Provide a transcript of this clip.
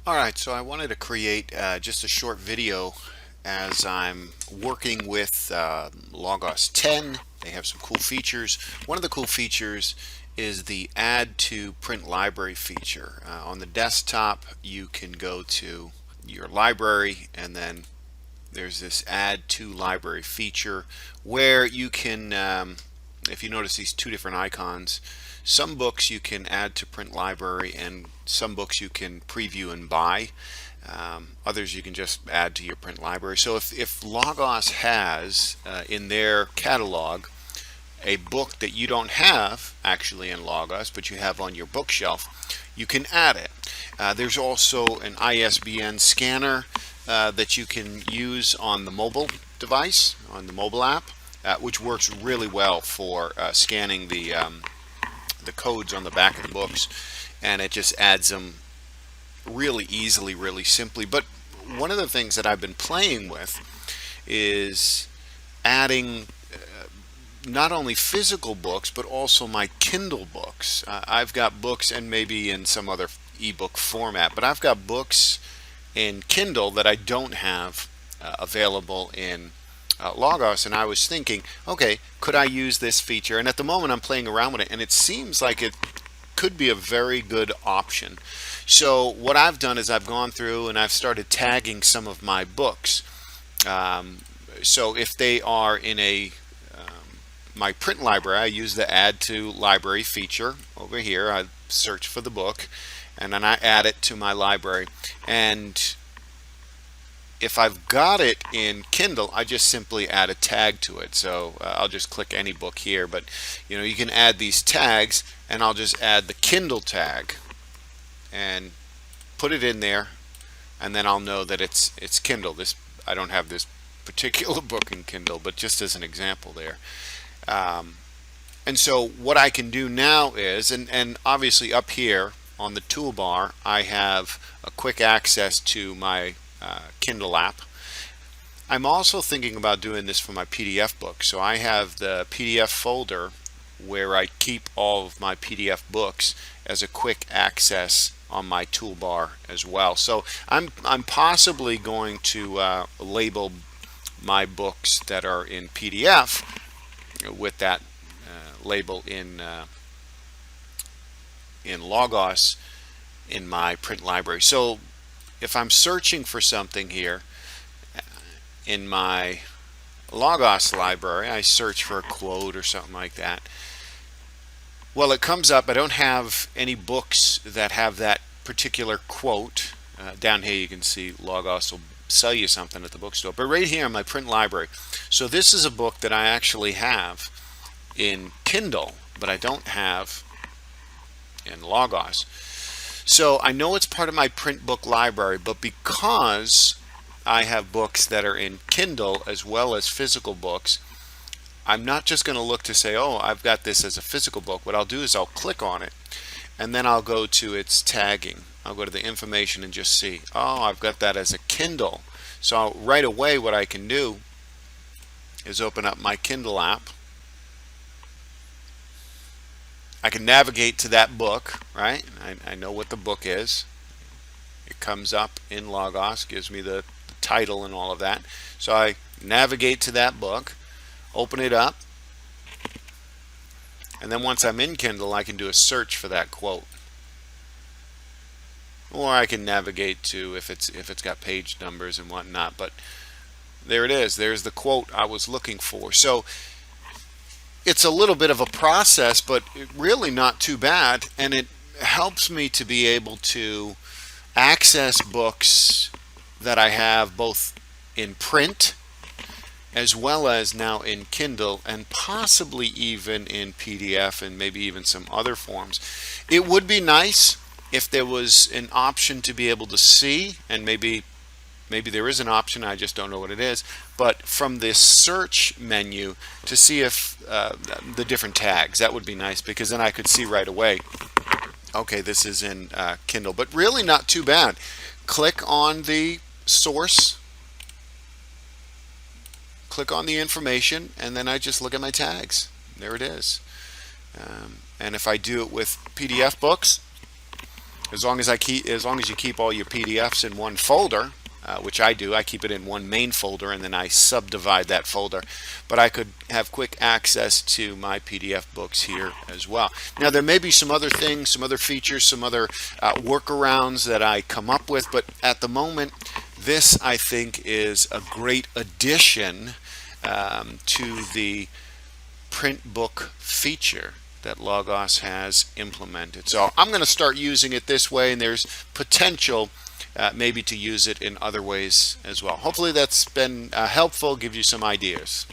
Alright, so I wanted to create just a short video as I'm working with Logos 10. They have some cool features. One of the cool features is the Add to Print Library feature. On the desktop, you can go to your library and then there's this Add to Library feature where you can, if you notice these two different icons, some books you can add to print library and some books you can preview and buy. Others you can just add to your print library. So if Logos has in their catalog a book that you don't have actually in Logos but you have on your bookshelf, you can add it. There's also an ISBN scanner that you can use on the mobile device, on the mobile app, which works really well for scanning the codes on the back of the books, and it just adds them really easily, really simply. But one of the things that I've been playing with is adding not only physical books but also my Kindle books. I've got books and maybe in some other ebook format, but I've got books in Kindle that I don't have available in Logos, and I was thinking, okay, could I use this feature? And at the moment I'm playing around with it and it seems like it could be a very good option. So what I've done is I've gone through and I've started tagging some of my books. So if they are in my print library, I use the Add to Library feature over here. I search for the book and then I add it to my library. And if I've got it in Kindle, I just simply add a tag to it. So I'll just click any book here, but you can add these tags, and I'll just add the Kindle tag and put it in there, and then I'll know that it's Kindle. I don't have this particular book in Kindle, but just as an example there. And so what I can do now is, and obviously up here on the toolbar, I have a quick access to my Kindle app. I'm also thinking about doing this for my PDF book. So I have the PDF folder where I keep all of my PDF books as a quick access on my toolbar as well. So I'm possibly going to label my books that are in PDF with that label in Logos in my print library. So if I'm searching for something here in my Logos library, I search for a quote or something like that. Well, it comes up. I don't have any books that have that particular quote. Down here you can see Logos will sell you something at the bookstore. But right here in my print library, so this is a book that I actually have in Kindle, but I don't have in Logos. So I know it's part of my print book library, but because I have books that are in Kindle as well as physical books, I'm not just going to look to say, oh, I've got this as a physical book. What I'll do is I'll click on it, and then I'll go to its tagging. I'll go to the information and just see, oh, I've got that as a Kindle. So right away what I can do is open up my Kindle app. I can navigate to that book, right? I know what the book is. It comes up in Logos, gives me the title and all of that. So I navigate to that book, open it up, and then once I'm in Kindle, I can do a search for that quote. Or I can navigate to if it's got page numbers and whatnot. But there it is. There's the quote I was looking for. So it's a little bit of a process, but really not too bad, and it helps me to be able to access books that I have both in print as well as now in Kindle, and possibly even in PDF and maybe even some other forms. It would be nice if there was an option to be able to see, and maybe there is an option, I just don't know what it is, but from this search menu to see if the different tags. That would be nice, because then I could see right away, okay, this is in Kindle. But really not too bad. Click on the source, click on the information, and then I just look at my tags. There it is. And if I do it with PDF books, as long as you keep all your PDFs in one folder, which I do. I keep it in one main folder and then I subdivide that folder. But I could have quick access to my PDF books here as well. Now there may be some other things, some other features, some other workarounds that I come up with, but at the moment this I think is a great addition to the print book feature that Logos has implemented. So I'm going to start using it this way, and there's potential maybe to use it in other ways as well. Hopefully that's been helpful, give you some ideas.